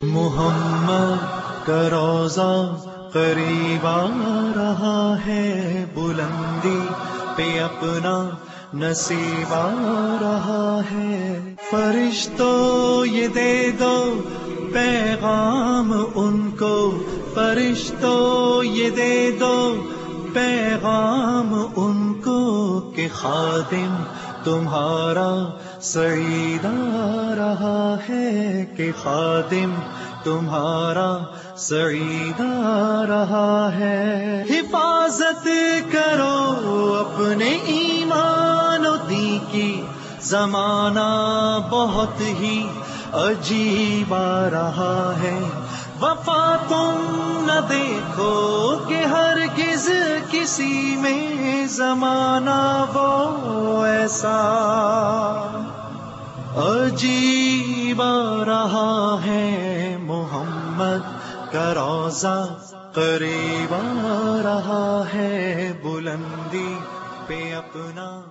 محمد کا روضہ قریب آ رہا ہے، بلندی پہ اپنا نصیب آ رہا ہے۔ فرشتوں یہ دے دو پیغام ان کو، فرشتوں یہ دے دو پیغام ان کو کہ خادم تمہارا سعید آ رہا ہے، کہ خادم تمہارا سعید آ رہا ہے۔ حفاظت کرو اپنے ایمان و دین کی، زمانہ بہت ہی عجیب آ رہا ہے۔ وفا تم نہ دیکھو کہ ہرگز کسی میں، زمانہ وہ ایسا عجیب آ رہا ہے۔ محمد کا روضہ قریب آ رہا ہے، بلندی پہ اپنا